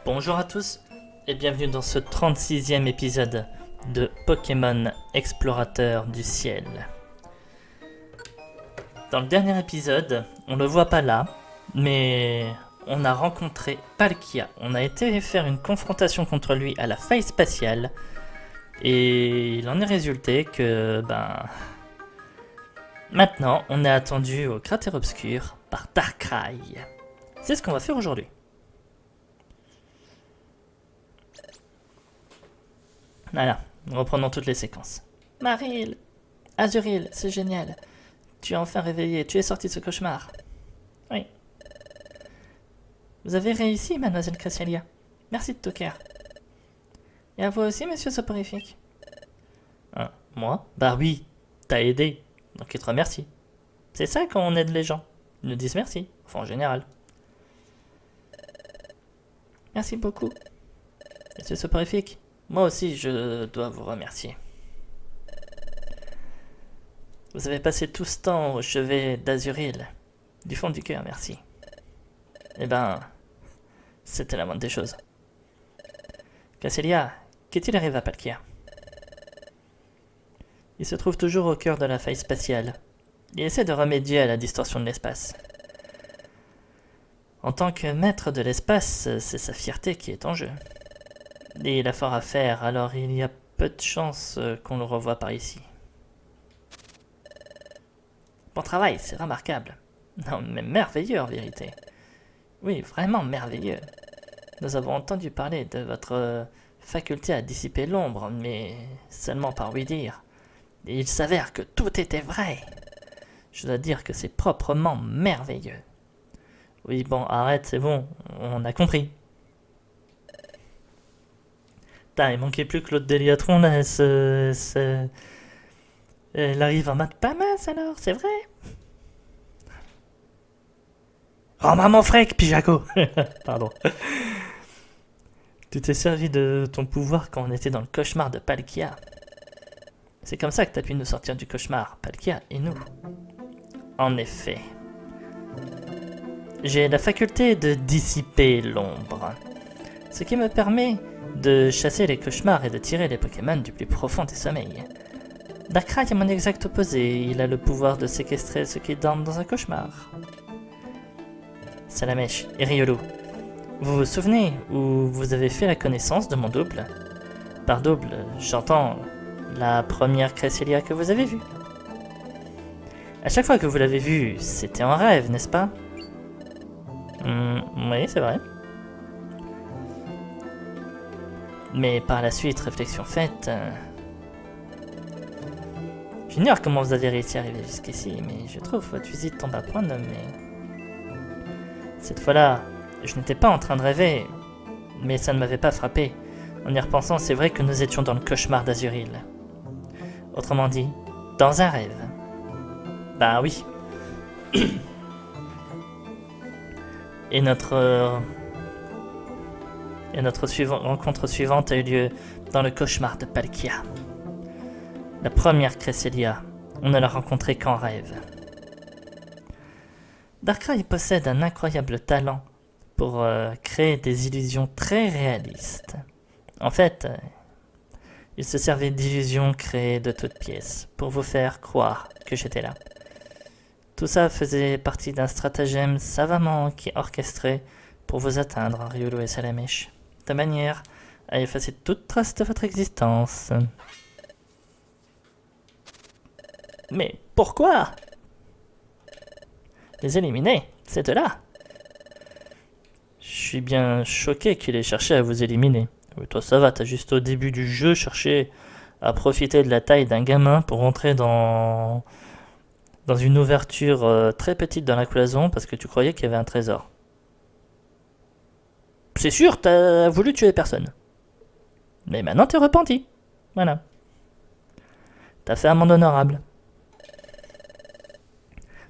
Bonjour à tous et bienvenue dans ce 36e épisode de Pokémon Explorateur du Ciel. Dans le dernier épisode, on le voit pas là, mais on a rencontré Palkia. On a été faire une confrontation contre lui à la faille spatiale et il en est résulté que, maintenant on est attendu au cratère obscur par Darkrai. C'est ce qu'on va faire aujourd'hui. Voilà, reprenons toutes les séquences. Marill, Azurill, c'est génial. Tu es enfin réveillé, tu es sorti de ce cauchemar. Oui. Vous avez réussi, mademoiselle Cresselia. Merci de tout cœur. Et à vous aussi, monsieur Soporifique. Ah, moi? Bah oui, t'as aidé, donc il te remercie. C'est ça quand on aide les gens. Ils nous disent merci, enfin en général. Merci beaucoup. Monsieur Soporifique, moi aussi je dois vous remercier. Vous avez passé tout ce temps au chevet d'Azurill. Du fond du cœur, merci. Eh ben, c'était la moindre des choses. Cresselia, qu'est-il arrivé à Palkia? Il se trouve toujours au cœur de la faille spatiale. Il essaie de remédier à la distorsion de l'espace. En tant que maître de l'espace, c'est sa fierté qui est en jeu. Et il a fort à faire, alors il y a peu de chances qu'on le revoie par ici. Bon travail, c'est remarquable. Non, mais merveilleux en vérité. Oui, vraiment merveilleux. Nous avons entendu parler de votre faculté à dissiper l'ombre, mais seulement par oui dire. Et il s'avère que tout était vrai. Je dois dire que c'est proprement merveilleux. Oui, bon, arrête, c'est bon, on a compris. Putain, il manquait plus que l'autre Déliatron, là, elle arrive en mode pas mince alors, c'est vrai. Rends-moi mon fric, Pijaco. Pardon. Tu t'es servi de ton pouvoir quand on était dans le cauchemar de Palkia. C'est comme ça que t'as pu nous sortir du cauchemar, Palkia et nous. En effet. J'ai la faculté de dissiper l'ombre, ce qui me permet de chasser les cauchemars et de tirer les Pokémon du plus profond des sommeils. Darkrai est mon exact opposé, il a le pouvoir de séquestrer ceux qui dorment dans un cauchemar. Salamèche et Riolu, vous vous souvenez où vous avez fait la connaissance de mon double? Par double, j'entends la première Cresselia que vous avez vue. À chaque fois que vous l'avez vue, c'était en rêve, n'est-ce pas? Oui, c'est vrai. Mais par la suite, réflexion faite... J'ignore comment vous avez réussi à arriver jusqu'ici, mais je trouve votre visite tombe à point nommé. Cette fois-là, je n'étais pas en train de rêver, mais ça ne m'avait pas frappé. En y repensant, c'est vrai que nous étions dans le cauchemar d'Azurill. Autrement dit, dans un rêve. Bah oui. Et notre rencontre suivante a eu lieu dans le cauchemar de Palkia. La première Cresselia, on ne l'a rencontrée qu'en rêve. Darkrai possède un incroyable talent pour créer des illusions très réalistes. En fait, il se servait d'illusions créées de toutes pièces pour vous faire croire que j'étais là. Tout ça faisait partie d'un stratagème savamment orchestré pour vous atteindre, Riolu et Salamèche, de manière à effacer toute trace de votre existence. Mais pourquoi? Les éliminer, c'est de là. Je suis bien choqué qu'il ait cherché à vous éliminer. Oui, toi ça va, t'as juste au début du jeu cherché à profiter de la taille d'un gamin pour rentrer dans une ouverture très petite dans la cloison parce que tu croyais qu'il y avait un trésor. C'est sûr, t'as voulu tuer personne. Mais maintenant t'es repenti. Voilà. T'as fait amende honorable.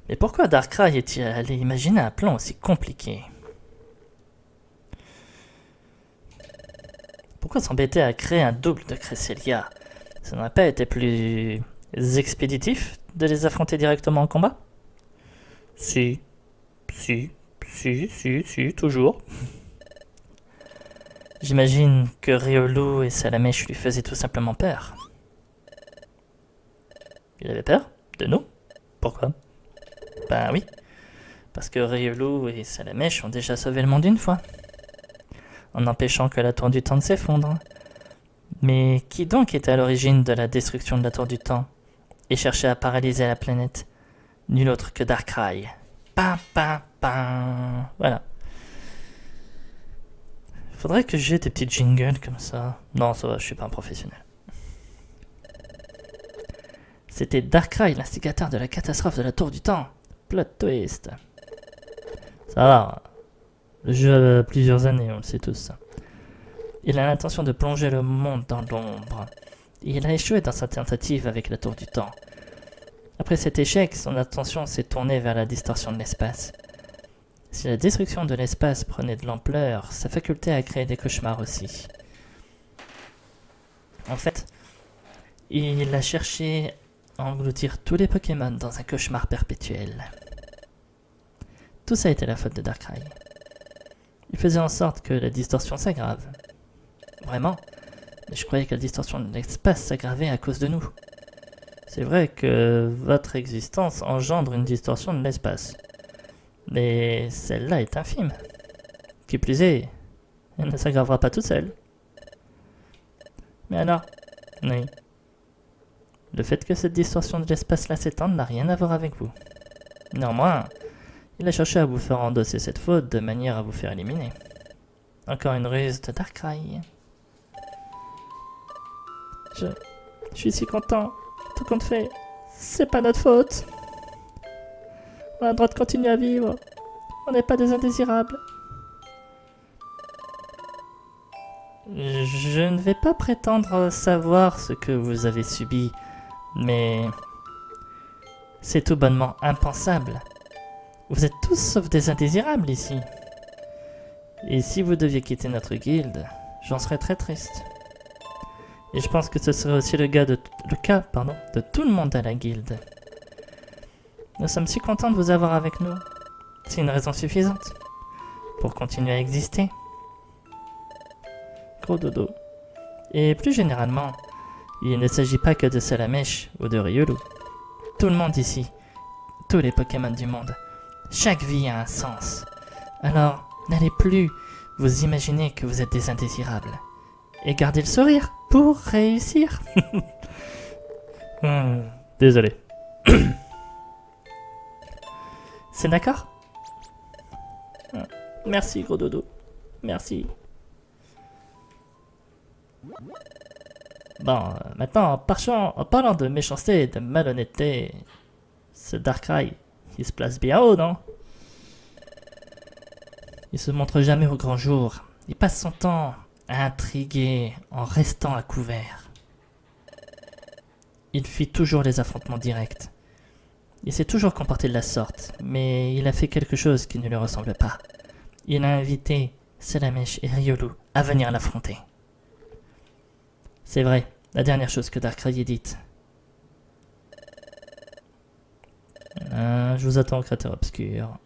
Mais pourquoi Darkrai est-il allé imaginer un plan aussi compliqué? Pourquoi s'embêter à créer un double de Cresselia? Ça n'aurait pas été plus expéditif de les affronter directement en combat? Si, toujours. J'imagine que Riolu et Salamèche lui faisaient tout simplement peur. Il avait peur? De nous? Pourquoi? Ben oui, parce que Riolu et Salamèche ont déjà sauvé le monde une fois, en empêchant que la tour du temps ne s'effondre. Mais qui donc était à l'origine de la destruction de la tour du temps et cherchait à paralyser la planète? Nul autre que Darkrai. Pam pam pam. Voilà. Faudrait que j'ai des petits jingles comme ça. Non, ça va, je suis pas un professionnel. C'était Darkrai, l'instigateur de la catastrophe de la Tour du Temps. Plot twist. Ça va. Le jeu a plusieurs années, on le sait tous. Il a l'intention de plonger le monde dans l'ombre. Et il a échoué dans sa tentative avec la Tour du Temps. Après cet échec, son attention s'est tournée vers la distorsion de l'espace. Si la destruction de l'espace prenait de l'ampleur, sa faculté à créer des cauchemars aussi. En fait, il a cherché à engloutir tous les Pokémon dans un cauchemar perpétuel. Tout ça a été la faute de Darkrai. Il faisait en sorte que la distorsion s'aggrave. Vraiment, mais je croyais que la distorsion de l'espace s'aggravait à cause de nous. C'est vrai que votre existence engendre une distorsion de l'espace. Mais celle-là est infime. Qui plus est, elle ne s'aggravera pas toute seule. Mais alors, oui. Le fait que cette distorsion de l'espace-là s'étende n'a rien à voir avec vous. Néanmoins, il a cherché à vous faire endosser cette faute de manière à vous faire éliminer. Encore une ruse de Darkrai. Je suis si content. Tout compte fait, c'est pas notre faute. On a le droit de continuer à vivre. On n'est pas des indésirables. Je ne vais pas prétendre savoir ce que vous avez subi, mais c'est tout bonnement impensable. Vous êtes tous sauf des indésirables ici. Et si vous deviez quitter notre guilde, j'en serais très triste. Et je pense que ce serait aussi le cas de tout le monde à la guilde. Nous sommes si contents de vous avoir avec nous. C'est une raison suffisante pour continuer à exister. Gros dodo. Et plus généralement, il ne s'agit pas que de Salamèche ou de Riolu. Tout le monde ici, tous les Pokémon du monde, chaque vie a un sens. Alors, n'allez plus vous imaginer que vous êtes des indésirables. Et gardez le sourire pour réussir. Désolé. C'est d'accord? Merci, gros dodo. Merci. Bon, maintenant, en parlant de méchanceté et de malhonnêteté, ce Darkrai, il se place bien haut, non? Il se montre jamais au grand jour. Il passe son temps à intriguer en restant à couvert. Il fuit toujours les affrontements directs. Il s'est toujours comporté de la sorte, mais il a fait quelque chose qui ne lui ressemble pas. Il a invité Salamèche et Riolu à venir l'affronter. C'est vrai, la dernière chose que Darkrai ait dite. Je vous attends au cratère obscur.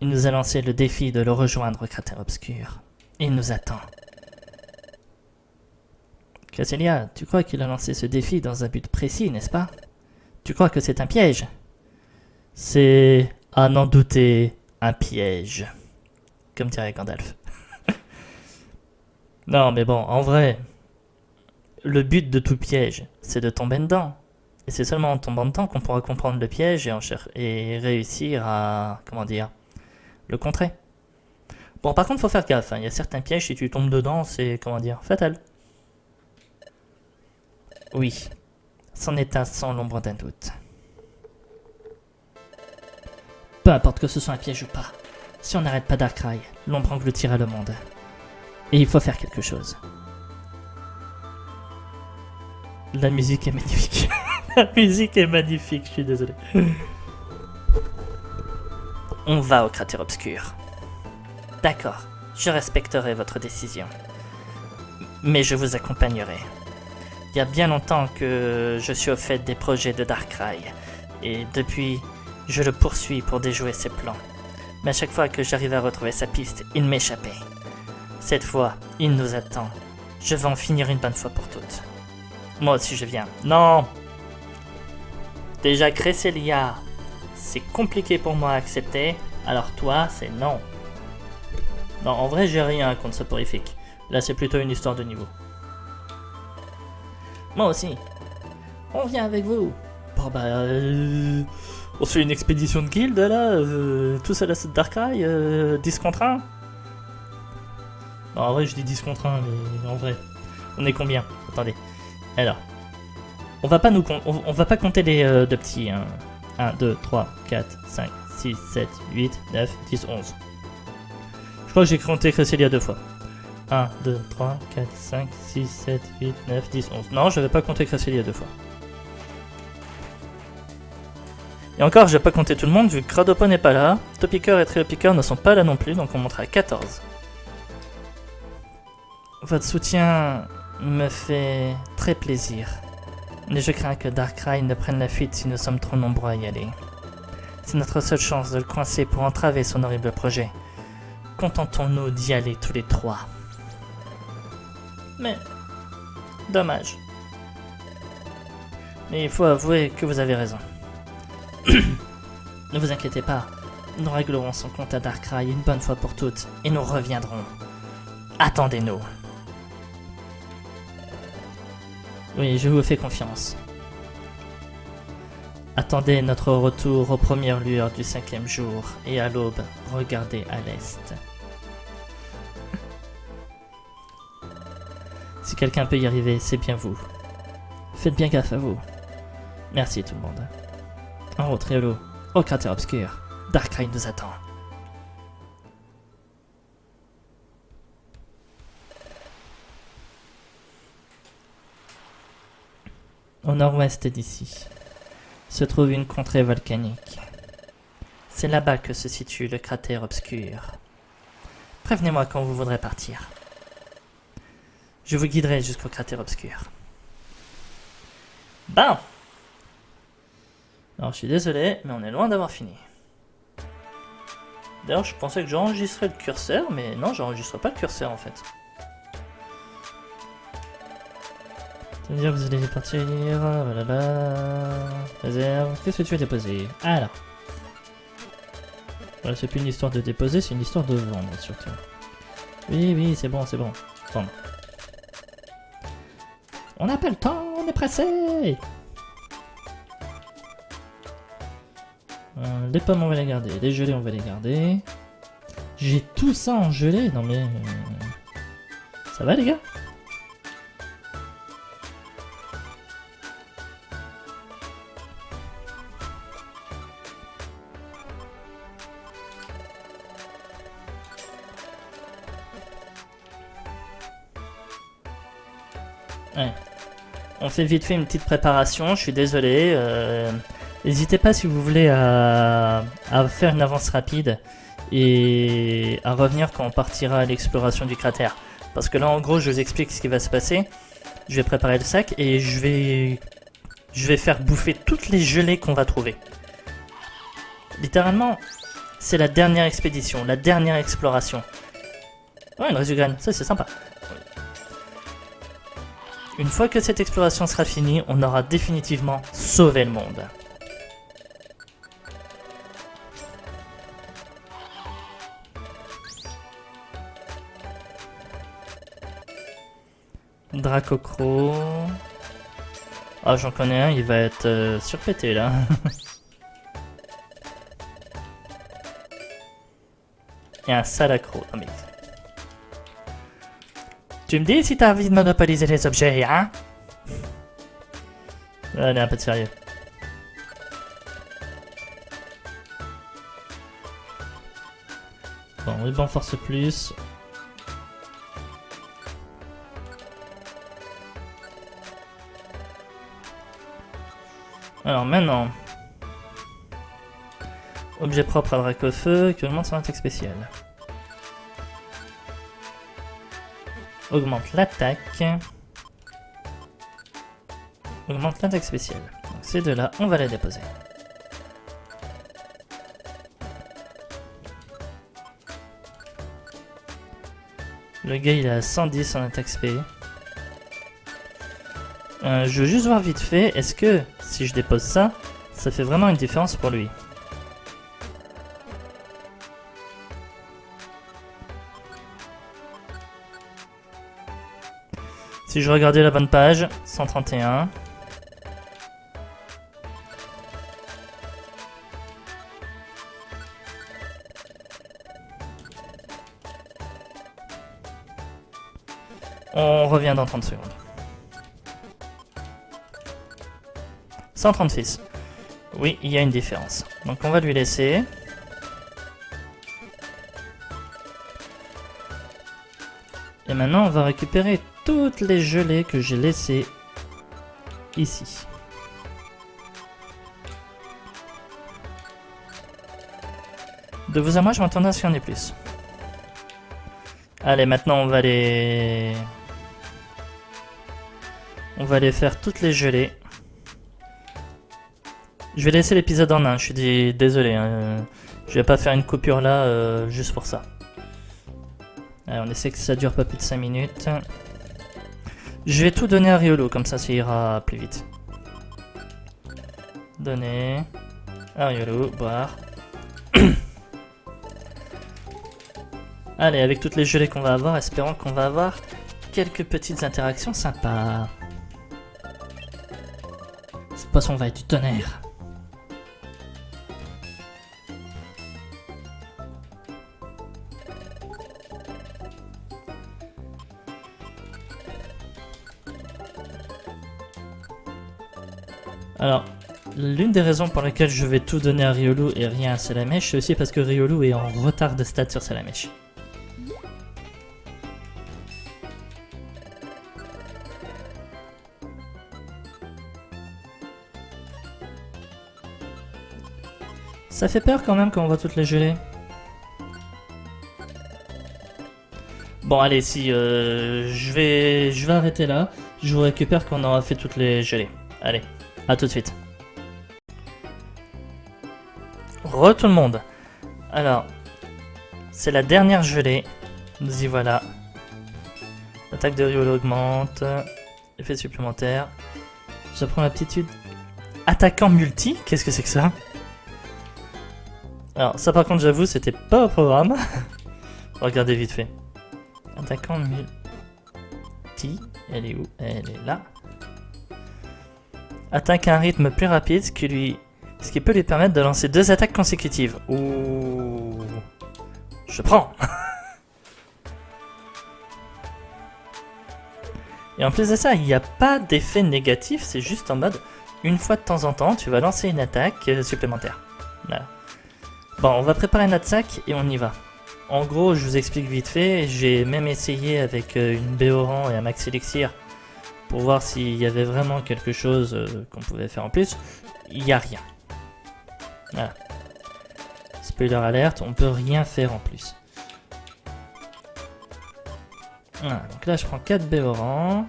Il nous a lancé le défi de le rejoindre au cratère obscur. Il nous attend. Cresselia, tu crois qu'il a lancé ce défi dans un but précis, n'est-ce pas? Tu crois que c'est un piège? C'est, à n'en douter, un piège. Comme dirait Gandalf. Non, mais bon, en vrai, le but de tout piège, c'est de tomber dedans. Et c'est seulement en tombant dedans qu'on pourra comprendre le piège et réussir à, le contrer. Bon, par contre, faut faire gaffe, hein. Il y a certains pièges, si tu tombes dedans, c'est, fatal. Oui, c'en est un sans l'ombre d'un doute. Peu importe que ce soit un piège ou pas, si on n'arrête pas Darkrai, l'ombre engloutira le monde. Et il faut faire quelque chose. La musique est magnifique. La musique est magnifique, je suis désolé. On va au cratère obscur. D'accord, je respecterai votre décision. Mais je vous accompagnerai. Il y a bien longtemps que je suis au fait des projets de Darkrai, et depuis, je le poursuis pour déjouer ses plans. Mais à chaque fois que j'arrive à retrouver sa piste, il m'échappait. Cette fois, il nous attend. Je vais en finir une bonne fois pour toutes. Moi aussi je viens. Non! Déjà Cresselia, c'est compliqué pour moi à accepter, alors toi, c'est non. Non, en vrai, j'ai rien contre Soporifique. Là, c'est plutôt une histoire de niveau. Moi aussi. On vient avec vous. Bon bah, on fait une expédition de guilde là, tous à la Darkrai, 10 contre 1. Non, en vrai, je dis 10 contre 1, mais en vrai, on est combien? Attendez. Alors, on va pas compter les deux petits. Hein. 1, 2, 3, 4, 5, 6, 7, 8, 9, 10, 11. Je crois que j'ai compté Cresselia 2 fois. 1, 2, 3, 4, 5, 6, 7, 8, 9, 10, 11. Non, je vais pas compter Cresselia 2 fois. Et encore, je vais pas compter tout le monde vu que Cradopo n'est pas là, Topiqueur et Triopiqueur ne sont pas là non plus, donc on montera à 14. Votre soutien me fait très plaisir, mais je crains que Darkrai ne prenne la fuite si nous sommes trop nombreux à y aller. C'est notre seule chance de le coincer pour entraver son horrible projet. Contentons-nous d'y aller tous les trois. Mais, dommage. Mais il faut avouer que vous avez raison. Ne vous inquiétez pas, nous réglerons son compte à Darkrai une bonne fois pour toutes et nous reviendrons. Attendez-nous. Oui, je vous fais confiance. Attendez notre retour aux premières lueurs du 5e jour et à l'aube, regardez à l'est. Si quelqu'un peut y arriver, c'est bien vous. Faites bien gaffe à vous. Merci tout le monde. En route, Riolo, au cratère obscur. Darkrai nous attend. Au nord-ouest d'ici, se trouve une contrée volcanique. C'est là-bas que se situe le cratère obscur. Prévenez-moi quand vous voudrez partir. Je vous guiderai jusqu'au cratère obscur. Bon. Alors je suis désolé, mais on est loin d'avoir fini. D'ailleurs, je pensais que j'enregistrais le curseur, mais non, j'enregistre pas le curseur en fait. Ça veut dire que vous allez partir, voilà, réserve, qu'est-ce que tu vas déposer? Alors. Voilà, c'est plus une histoire de déposer, c'est une histoire de vendre surtout. Oui, c'est bon, Vendre. On n'a pas le temps, on est pressé! Les pommes on va les garder, les gelées on va les garder. J'ai tout ça en gelée, non mais... Ça va les gars? Ouais. On fait vite fait une petite préparation, je suis désolé. N'hésitez pas si vous voulez à faire une avance rapide et à revenir quand on partira à l'exploration du cratère. Parce que là en gros je vous explique ce qui va se passer. Je vais préparer le sac et je vais faire bouffer toutes les gelées qu'on va trouver. Littéralement, c'est la dernière expédition, la dernière exploration. Ouais, une résugrane, ça c'est sympa. Une fois que cette exploration sera finie, on aura définitivement sauvé le monde. Dracocro. Ah, j'en connais un, il va être surpété là. Et un Salacro. Oh, mais... Tu me dis si t'as envie de monopoliser les objets, hein? Allez, un peu de sérieux. Bon, ruban force plus. Alors maintenant, objet propre à Dracofeu qui augmente son attaque spéciale. Augmente l'attaque. augmente l'attaque spéciale. Donc ces deux-là, on va les déposer. Le gars, il a 110 en attaque spé. Je veux juste voir vite fait, est-ce que si je dépose ça, ça fait vraiment une différence pour lui? Si je regardais la bonne page, 131. On revient dans 30 secondes. 136. Oui, il y a une différence. Donc on va lui laisser. Et maintenant on va récupérer toutes les gelées que j'ai laissées ici. De vous à moi, je m'attendais à ce qu'il y en ait plus. Allez, maintenant on va les faire toutes les gelées. Je vais laisser l'épisode en un, je suis désolé. Hein. Je vais pas faire une coupure là juste pour ça. Allez, on essaie que ça dure pas plus de 5 minutes. Je vais tout donner à Riolu, comme ça ira plus vite. Donner à Riolu, boire. Allez, avec toutes les gelées qu'on va avoir, espérons qu'on va avoir quelques petites interactions sympas. Ce poisson va être du tonnerre. Alors, l'une des raisons pour lesquelles je vais tout donner à Riolu et rien à Salamèche, c'est aussi parce que Riolu est en retard de stats sur Salamèche. Ça fait peur quand même quand on voit toutes les gelées. Bon allez, si je vais arrêter là. Je vous récupère quand on aura fait toutes les gelées. Allez, à tout de suite. Re tout le monde. Alors, c'est la dernière gelée. Nous y voilà. L'attaque de Riolu augmente. Effet supplémentaire. J'apprends l'aptitude. Attaquant multi? Qu'est-ce que c'est que ça? Alors ça par contre j'avoue c'était pas au programme. Regardez vite fait. Attaquant multi. Elle est où? Elle est là. Attaque à un rythme plus rapide, ce qui peut lui permettre de lancer 2 attaques consécutives. Ouh. Je prends. Et en plus de ça, il n'y a pas d'effet négatif, c'est juste en mode, une fois de temps en temps, tu vas lancer une attaque supplémentaire. Voilà. Bon, on va préparer notre sac et on y va. En gros, je vous explique vite fait, j'ai même essayé avec une Béoran et un Max Elixir pour voir s'il y avait vraiment quelque chose qu'on pouvait faire en plus. Il n'y a rien. Voilà. Spoiler alerte, on peut rien faire en plus. Voilà, donc là je prends 4 Béoran.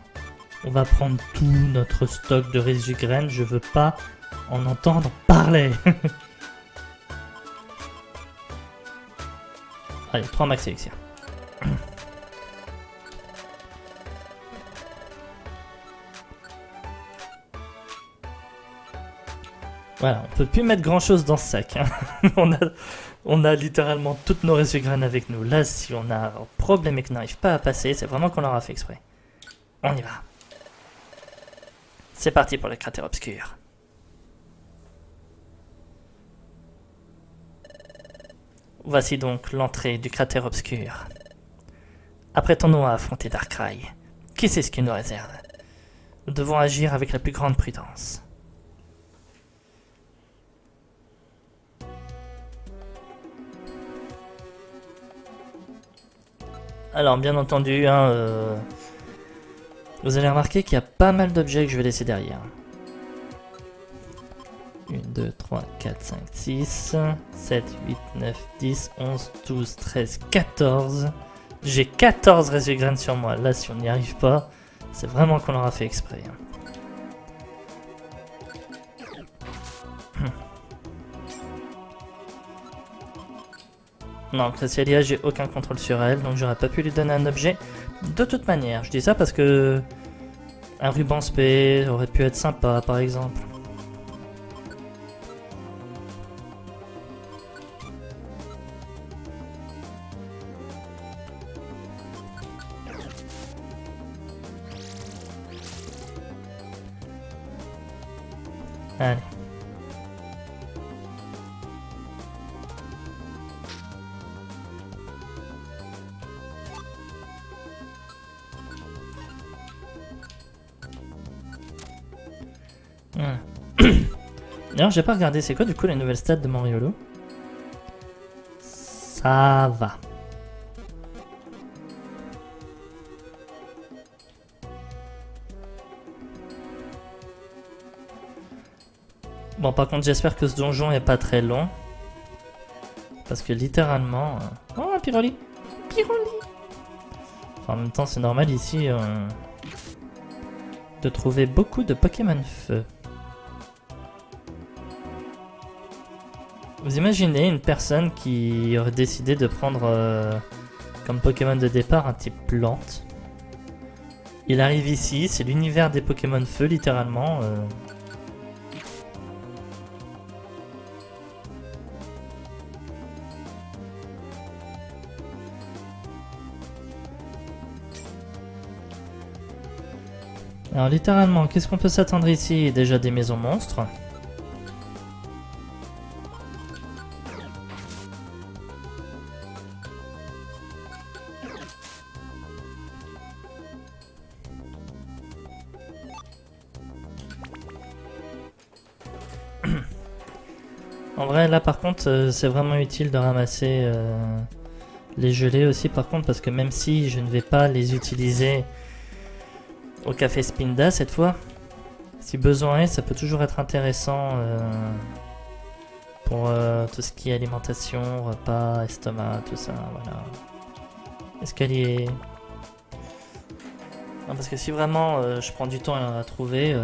On va prendre tout notre stock de résidus graines, je veux pas en entendre parler. Allez, 3 max élixir. Voilà, on peut plus mettre grand chose dans ce sac. Hein. on a littéralement toutes nos résidus graines avec nous. Là, si on a un problème et qu'on n'arrive pas à passer, c'est vraiment qu'on l'aura fait exprès. On y va. C'est parti pour le cratère obscur. Voici donc l'entrée du cratère obscur. Apprêtons-nous à affronter Darkrai. Qui sait ce qu'il nous réserve? Nous devons agir avec la plus grande prudence. Alors, bien entendu, hein, vous allez remarquer qu'il y a pas mal d'objets que je vais laisser derrière. 1, 2, 3, 4, 5, 6, 7, 8, 9, 10, 11, 12, 13, 14. J'ai 14 résidus graines sur moi. Là, si on n'y arrive pas, c'est vraiment qu'on l'aura fait exprès. Non, Cresselia, j'ai aucun contrôle sur elle, donc j'aurais pas pu lui donner un objet. De toute manière, je dis ça parce que un ruban spé aurait pu être sympa, par exemple. Allez. D'ailleurs, j'ai pas regardé, c'est quoi du coup les nouvelles stats de Moriolo? Ça va. Bon, par contre, j'espère que ce donjon est pas très long. Parce que littéralement... Oh, un Pyroli! Pyroli! Enfin, en même temps, c'est normal ici de trouver beaucoup de Pokémon feu. Vous imaginez une personne qui aurait décidé de prendre comme Pokémon de départ un type plante. Il arrive ici, c'est l'univers des Pokémon feu littéralement. Alors littéralement, qu'est-ce qu'on peut s'attendre ici? Déjà des maisons monstres. En vrai, là par contre, c'est vraiment utile de ramasser les gelées aussi par contre, parce que même si je ne vais pas les utiliser au café Spinda cette fois, si besoin est, ça peut toujours être intéressant pour tout ce qui est alimentation, repas, estomac, tout ça, voilà. Escalier. Non, parce que si vraiment je prends du temps à trouver...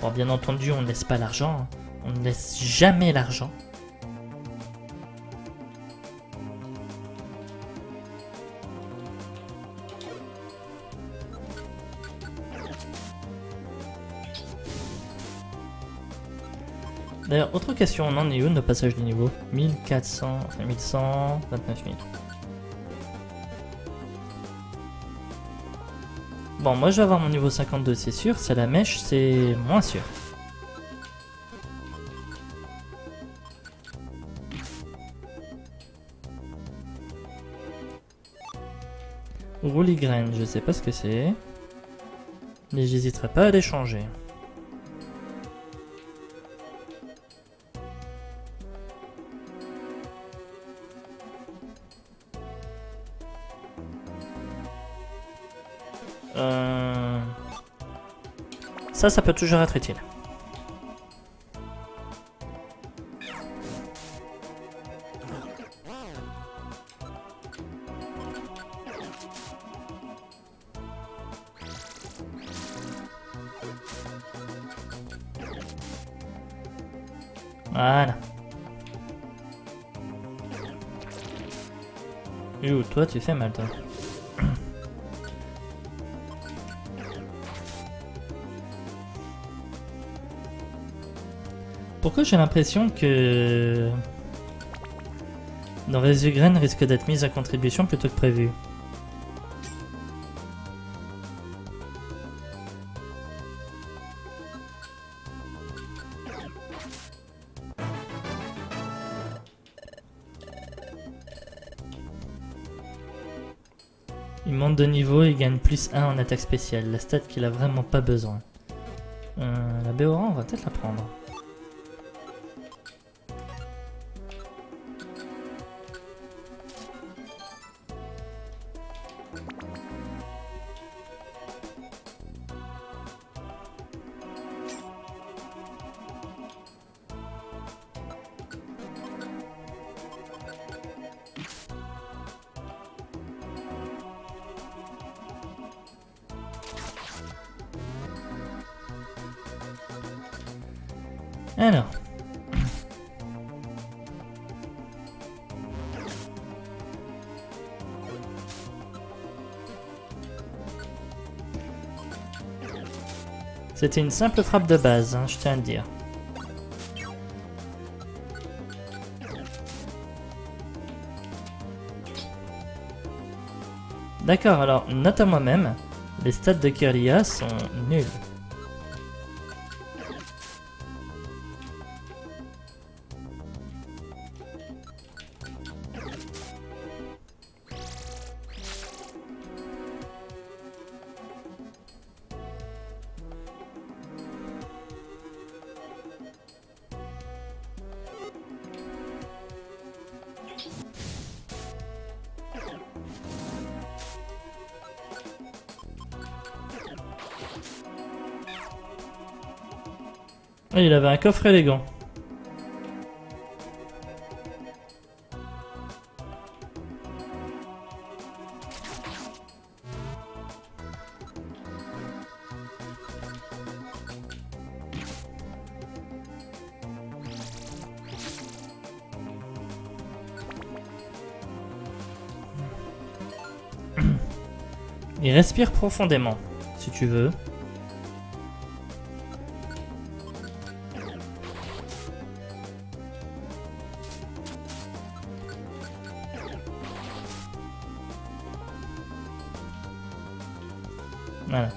Bon, bien entendu, on ne laisse pas l'argent. Hein. On ne laisse jamais l'argent. D'ailleurs, autre question, on en est où nos passages de niveau? 1400, enfin 1100, 29 000. Bon, moi je vais avoir mon niveau 52, c'est sûr. C'est la mèche, c'est moins sûr. Rouligraine, je sais pas ce que c'est. Mais j'hésiterai pas à les changer. Ça peut toujours être utile. Voilà. Toi, tu fais mal, toi. Pourquoi j'ai l'impression que nos Rezugraines risquent d'être mises à contribution plutôt que prévu? Il monte de niveau et gagne plus 1 en attaque spéciale, la stat qu'il a vraiment pas besoin. La Béora, on va peut-être la prendre. Alors. C'était une simple frappe de base, hein, je tiens à le dire. D'accord, alors note à moi-même, les stats de Kirlia sont nuls. Ah, il avait un coffre élégant. Il respire profondément, si tu veux. Voilà.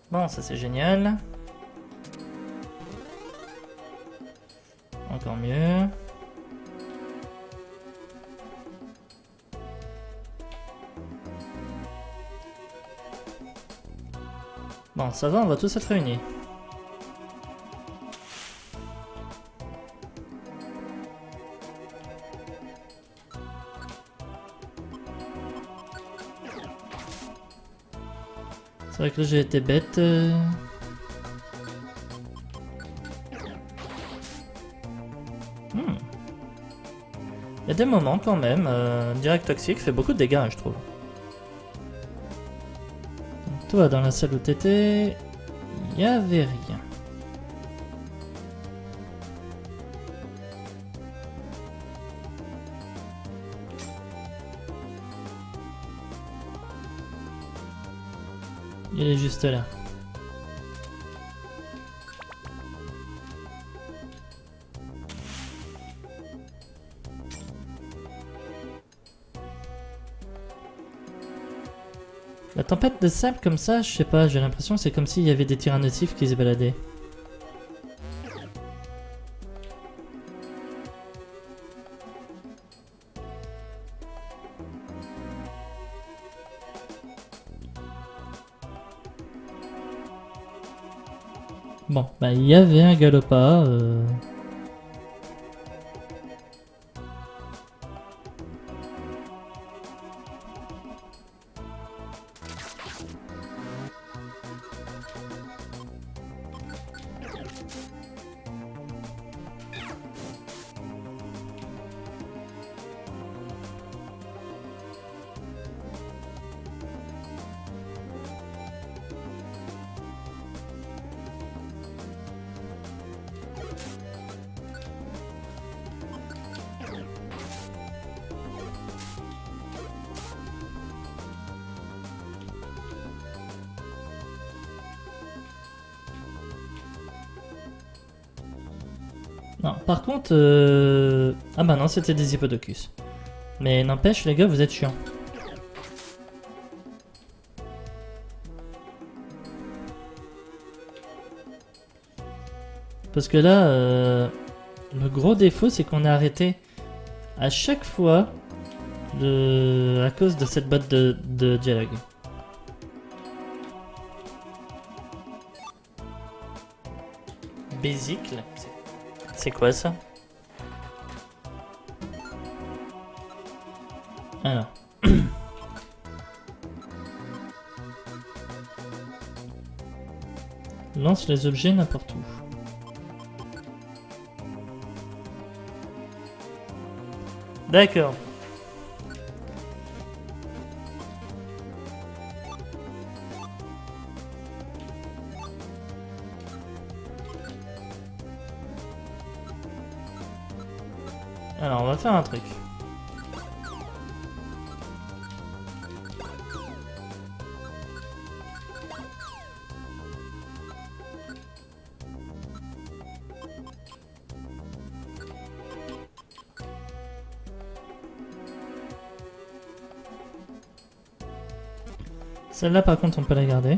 Bon, ça c'est génial. Encore mieux. Bon, ça va, on va tous être réunis. C'est vrai que là j'ai été bête. Il y a des moments quand même. Direct Toxique fait beaucoup de dégâts, je trouve. Toi, dans la salle où t'étais, il y avait rien. Il est juste là. La tempête de sable comme ça, je sais pas, j'ai l'impression que c'est comme s'il y avait des tyrannosaures qui se baladaient. Bon, bah il y avait un Galopa. Non, par contre... Ah bah non, c'était des Hippodocus. Mais n'empêche, les gars, vous êtes chiants. Parce que là, le gros défaut, c'est qu'on a arrêté à chaque fois à cause de cette botte de dialogue. Bésicle, c'est quoi ça? Alors. Lance les objets n'importe où. D'accord. Alors, on va faire un truc. Celle-là, par contre, on peut la garder.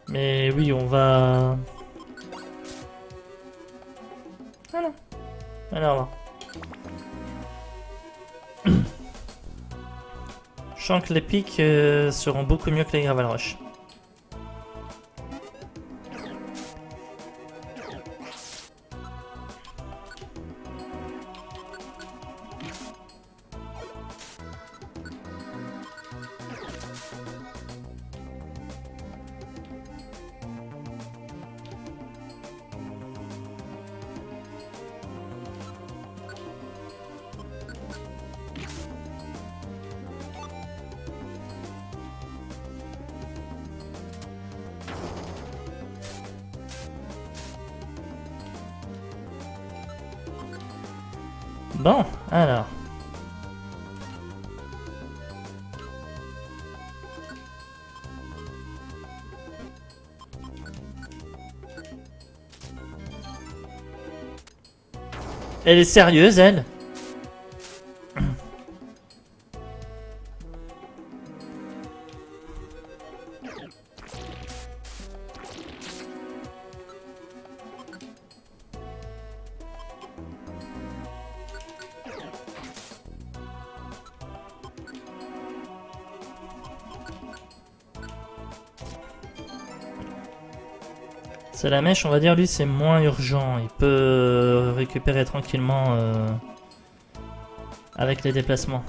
Mais oui, on va... Ah non. Alors, je sens que les pics seront beaucoup mieux que les gravel roches. Bon, alors. Elle est sérieuse, elle? C'est la mèche, on va dire, lui, c'est moins urgent. Il peut récupérer tranquillement avec les déplacements.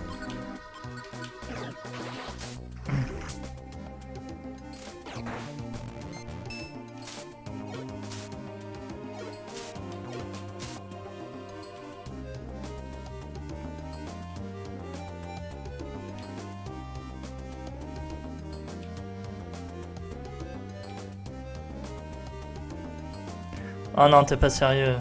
Oh non, t'es pas sérieux.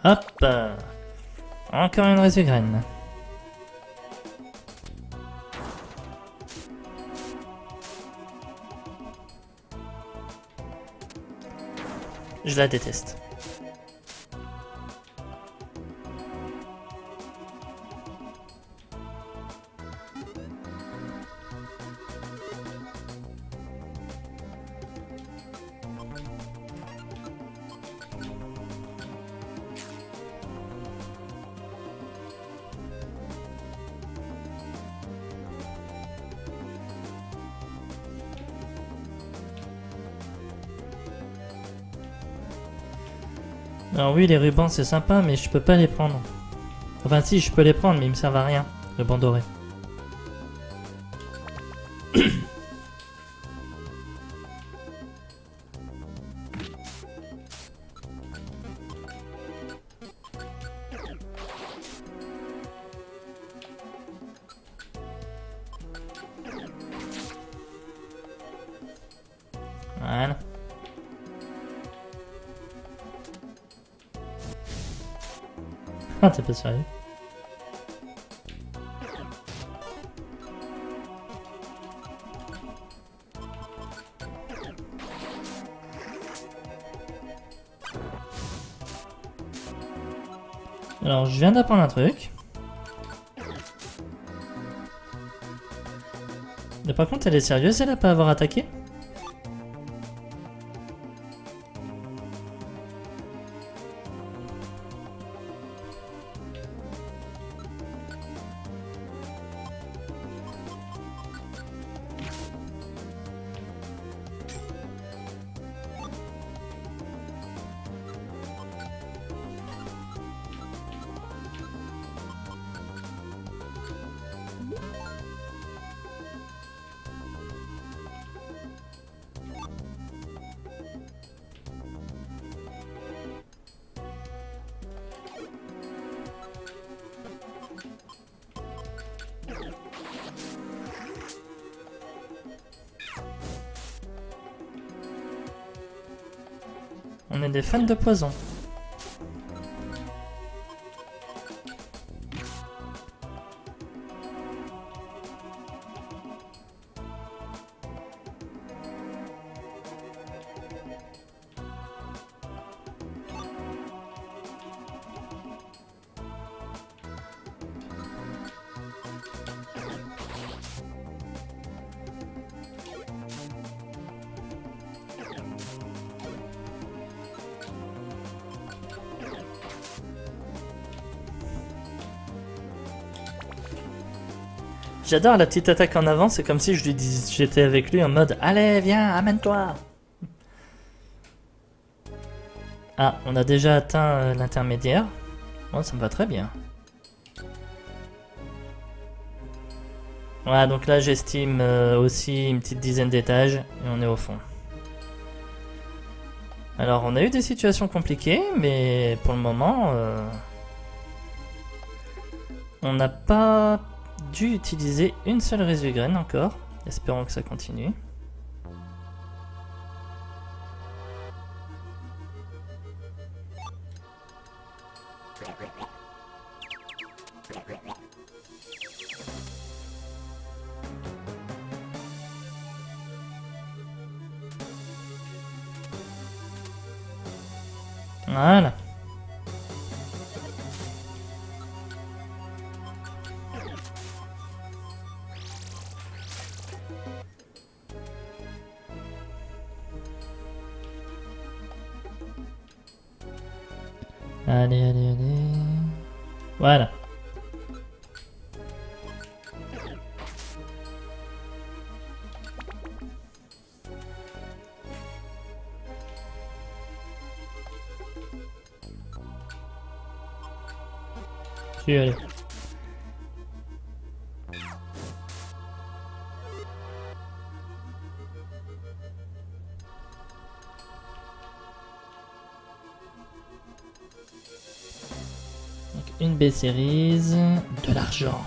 Hop. Encore une résugraine. Je la déteste. Alors oui, les rubans c'est sympa, mais je peux pas les prendre. Enfin si, je peux les prendre, mais ils me servent à rien. Ruban doré. Voilà. Ah, t'es pas sérieux? Alors, je viens d'apprendre un truc. Mais par contre, elle est sérieuse, elle a pas à avoir attaqué? On est des fans de poison. J'adore la petite attaque en avant, c'est comme si je lui dis, j'étais avec lui en mode « Allez, viens, amène-toi » Ah, on a déjà atteint l'intermédiaire. Bon, ça me va très bien. Voilà, donc là j'estime aussi une petite dizaine d'étages et on est au fond. Alors on a eu des situations compliquées, mais pour le moment, on n'a pas dû utiliser une seule résurgraine encore. Espérons que ça continue. Voilà. Allez, allez, allez. Voilà. Allez. Donc une B-Series, de l'argent.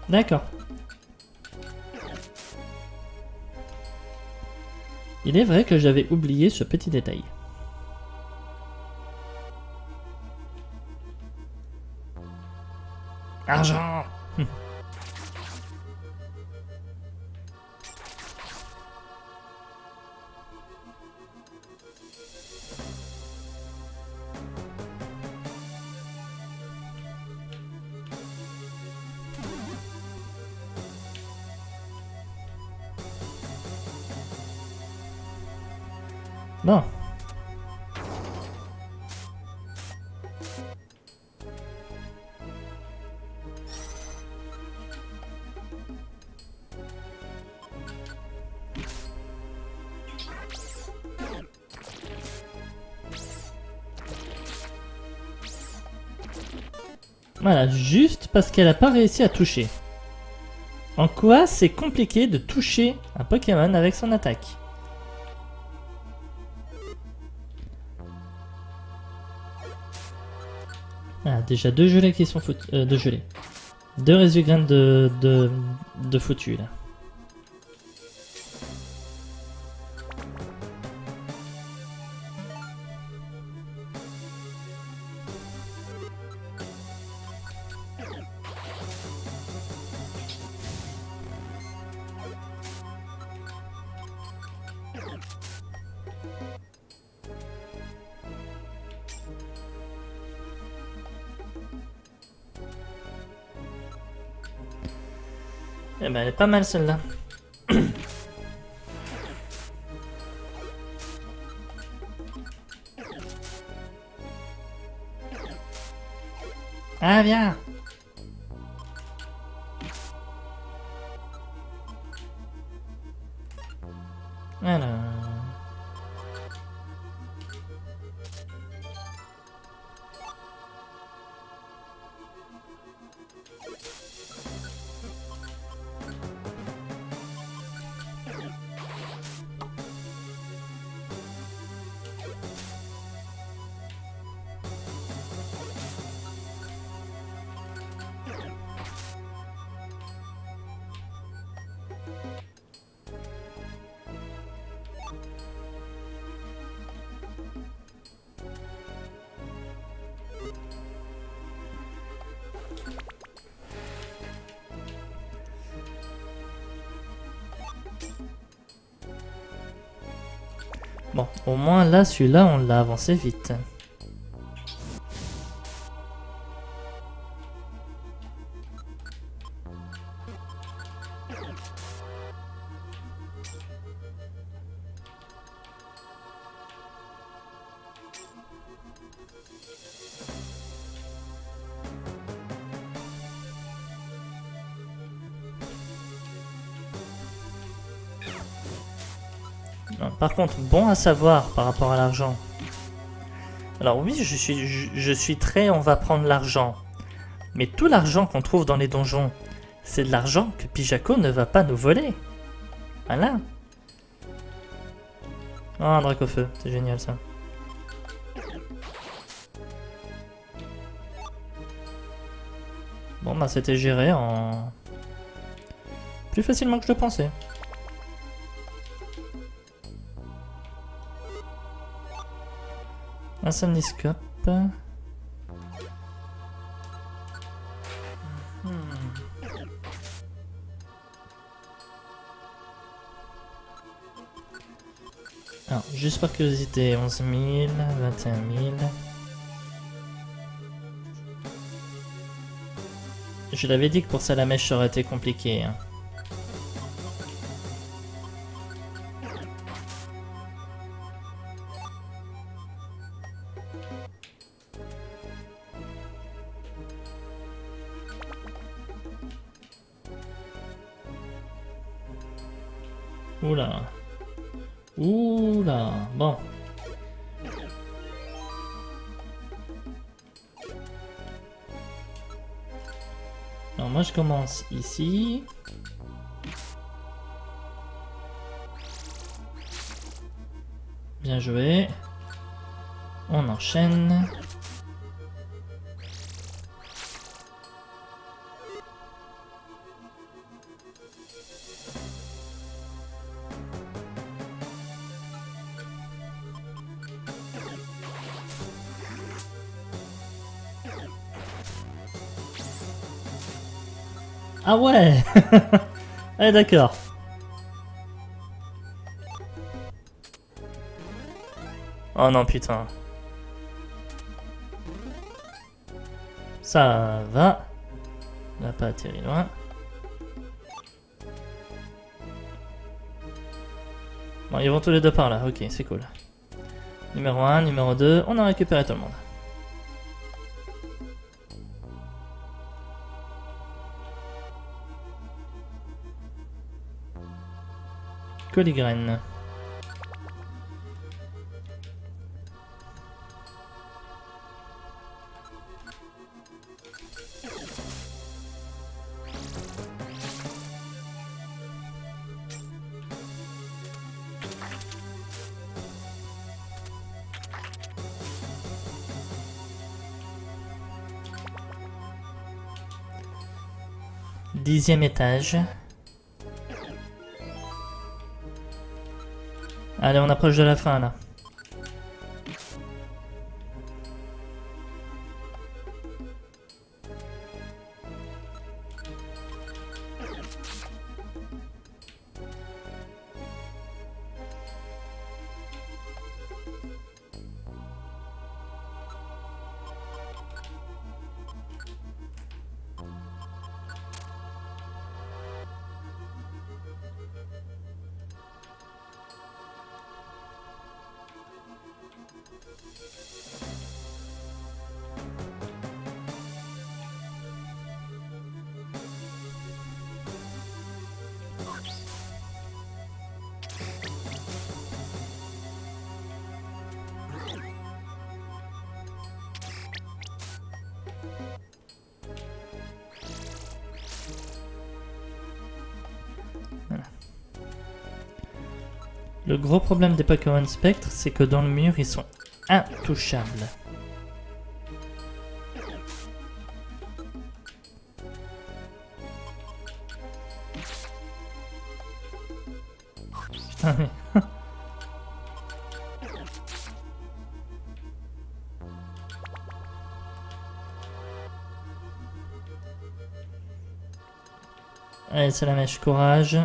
D'accord. Il est vrai que j'avais oublié ce petit détail. Argent. Bon. Voilà, juste parce qu'elle n'a pas réussi à toucher. En quoi c'est compliqué de toucher un Pokémon avec son attaque? Ah, déjà deux gelées qui sont foutus. Deux gelées. Deux résugraines de foutus là. Eh ben, elle est pas mal celle-là. Ah, viens! Voilà. Bon, au moins là, celui-là, on l'a avancé vite. Par contre, bon à savoir par rapport à l'argent. Alors oui, je suis très on va prendre l'argent. Mais tout l'argent qu'on trouve dans les donjons, c'est de l'argent que Pijako ne va pas nous voler. Voilà. Oh, un drac au feu, c'est génial ça. Bon bah c'était géré en... plus facilement que je le pensais. Un somniscope. Alors, juste par curiosité, 11 000, 21 000. Je l'avais dit que pour Salamèche ça aurait été compliqué. Hein. Oula. Oula. Bon. Alors moi je commence ici. Bien joué. On enchaîne. Ah ouais. Ah d'accord. Oh non putain. Ça va. On n'a pas atterri loin. Bon, ils vont tous les deux par là. Ok, c'est cool. Numéro 1, numéro 2. On a récupéré tout le monde. Coligraine. Dixième étage. Allez, on approche de la fin là. Le gros problème des Pokémon Spectre, c'est que dans le mur, ils sont intouchables. Putain, mais... Allez, c'est la mèche, courage.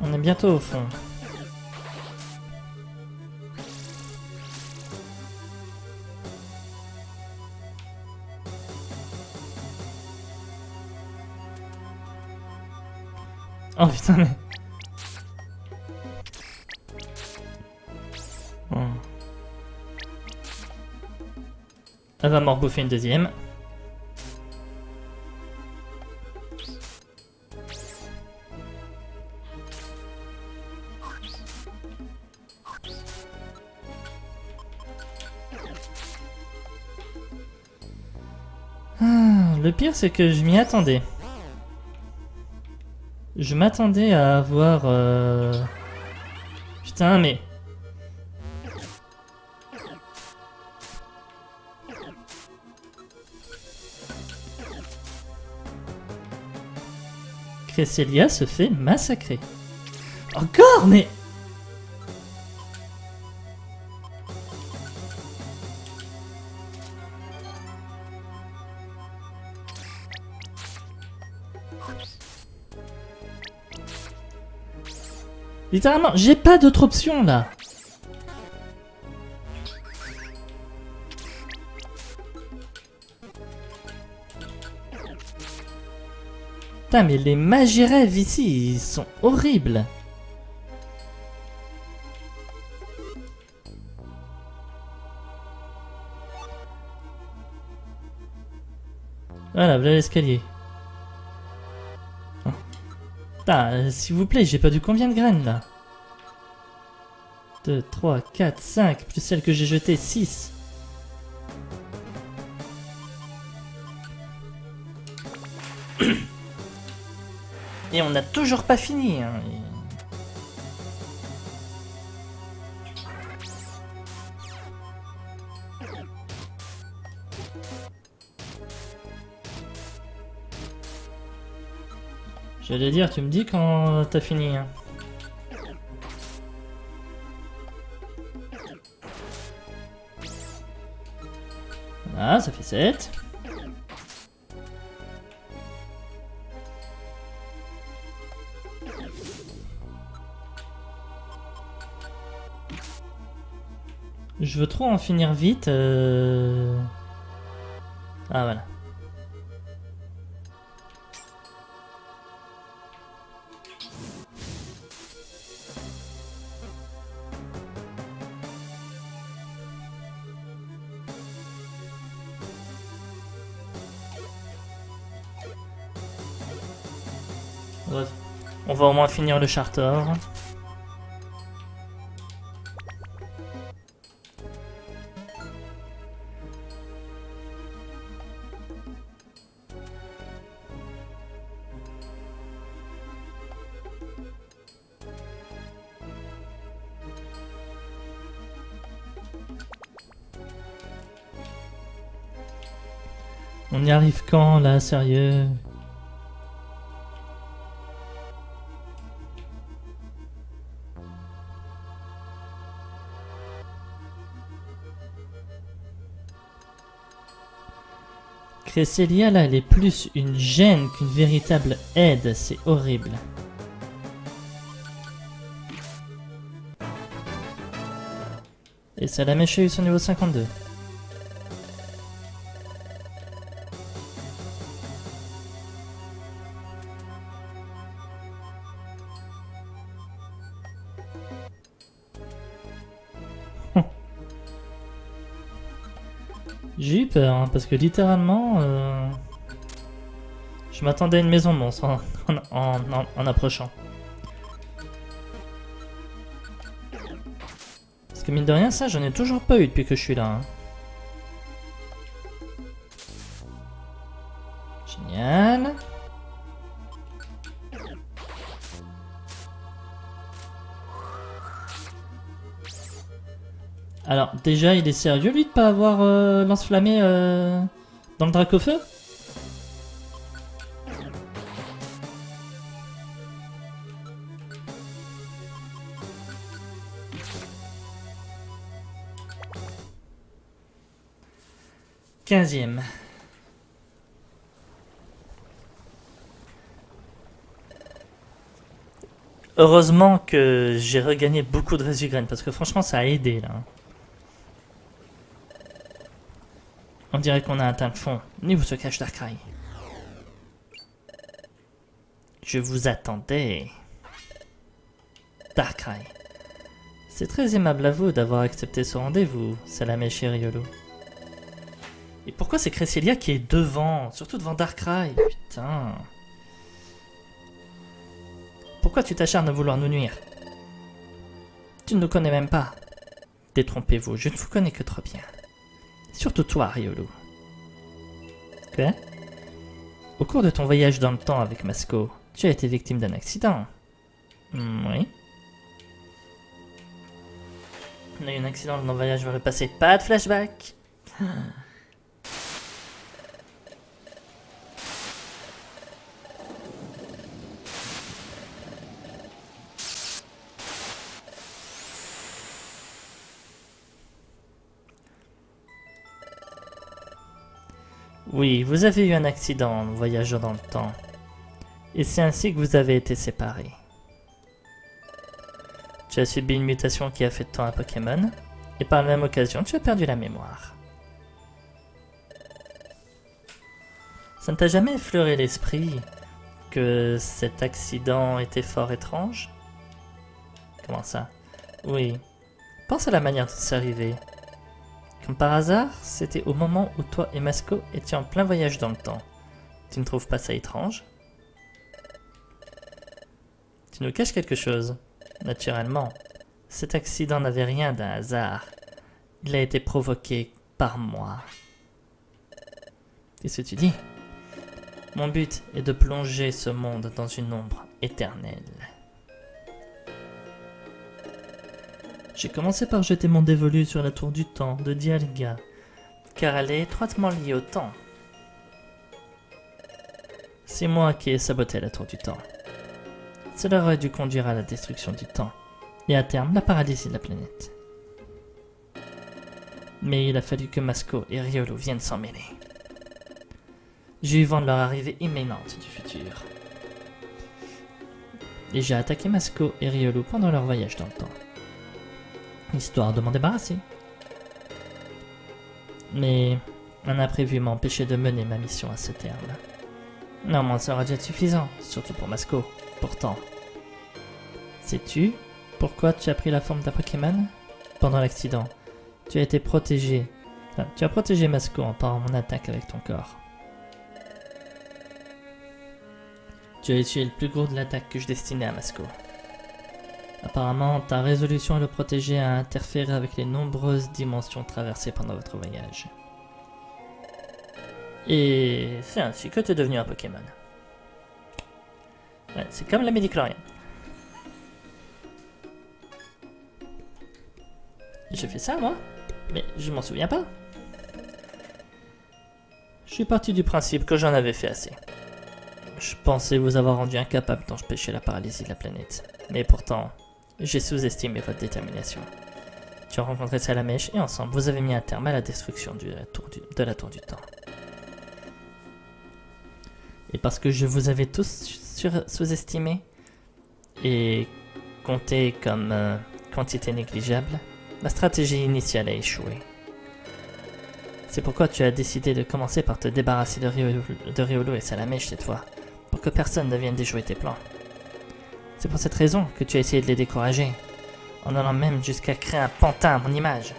On est bientôt au fond. Oh putain mais... Oh. Elle va m'en rebouffer une deuxième. Le pire c'est que je m'y attendais. Je m'attendais à avoir... Putain mais... Cresselia se fait massacrer. Encore mais... Littéralement, j'ai pas d'autre option là. Putain, mais les Magirèves ici, ils sont horribles. Voilà l'escalier. Putain, s'il vous plaît, j'ai perdu combien de graines là? 2, 3, 4, 5, plus celle que j'ai jetée, 6. Et on n'a toujours pas fini. Hein. J'allais dire, tu me dis quand t'as fini. Hein. Voilà, ça fait 7. Je veux trop en finir vite. Ah voilà. On va au moins finir le charter. On y arrive quand là, sérieux? Cresselia là, elle est plus une gêne qu'une véritable aide, c'est horrible. Et ça la mèche a eu son niveau 52. J'ai eu peur, hein, parce que littéralement, je m'attendais à une maison monstre en approchant. Parce que mine de rien, ça, j'en ai toujours pas eu depuis que je suis là. Hein. Génial. Alors, déjà, il est sérieux, lui, de pas avoir lance-flammé dans le Dracofeu? Quinzième. Heureusement que j'ai regagné beaucoup de résigraines, parce que franchement, ça a aidé, là. On dirait qu'on a atteint le fond. Ni où se cache Darkrai. Je vous attendais. Darkrai. C'est très aimable à vous d'avoir accepté ce rendez-vous, Salamèche et Riolu. Et pourquoi c'est Cresselia qui est devant? Surtout devant Darkrai, putain. Pourquoi tu t'acharnes à vouloir nous nuire? Tu ne nous connais même pas. Détrompez-vous, je ne vous connais que trop bien. Surtout toi, Riolu. Quoi? Au cours de ton voyage dans le temps avec Masco, tu as été victime d'un accident. Oui. On a eu un accident dans le voyage vers le passé. Pas de flashback. Oui, vous avez eu un accident en voyageant dans le temps. Et c'est ainsi que vous avez été séparés. Tu as subi une mutation qui a fait de toi un Pokémon, et par la même occasion, tu as perdu la mémoire. Ça ne t'a jamais effleuré l'esprit que cet accident était fort étrange? Comment ça? Oui. Pense à la manière dont c'est arrivé. Comme par hasard, c'était au moment où toi et Masco étiez en plein voyage dans le temps. Tu ne trouves pas ça étrange? Tu nous caches quelque chose. Naturellement, cet accident n'avait rien d'un hasard. Il a été provoqué par moi. Qu'est-ce que tu dis? Mon but est de plonger ce monde dans une ombre éternelle. J'ai commencé par jeter mon dévolu sur la tour du temps de Dialga, car elle est étroitement liée au temps. C'est moi qui ai saboté la tour du temps. Cela aurait dû conduire à la destruction du temps, et à terme la paralysie de la planète. Mais il a fallu que Masco et Riolu viennent s'en mêler. J'ai eu vent de leur arrivée imminente du futur. Et j'ai attaqué Masco et Riolu pendant leur voyage dans le temps. Histoire de m'en débarrasser. Mais un imprévu m'a empêché de mener ma mission à ce terme. Néanmoins, ça aurait dû être suffisant, surtout pour Masco. Pourtant, sais-tu pourquoi tu as pris la forme d'un Pokémon? Pendant l'accident, tu as été protégé. Enfin, tu as protégé Masco en parant mon attaque avec ton corps. Tu as essuyé le plus gros de l'attaque que je destinais à Masco. Apparemment, ta résolution à le protéger a interféré avec les nombreuses dimensions traversées pendant votre voyage. Et c'est ainsi que tu es devenu un Pokémon. Ouais, c'est comme la midi-chlorienne. J'ai fait ça, moi? Mais je m'en souviens pas. Je suis parti du principe que j'en avais fait assez. Je pensais vous avoir rendu incapable d'empêcher la paralysie de la planète. Mais pourtant, j'ai sous-estimé votre détermination. Tu as rencontré Salamèche et ensemble, vous avez mis un terme à la destruction de la tour du temps. Et parce que je vous avais tous sous-estimé et compté comme quantité négligeable, ma stratégie initiale a échoué. C'est pourquoi tu as décidé de commencer par te débarrasser de Riolu et Salamèche cette fois, pour que personne ne vienne déjouer tes plans. C'est pour cette raison que tu as essayé de les décourager, en allant même jusqu'à créer un pantin à mon image.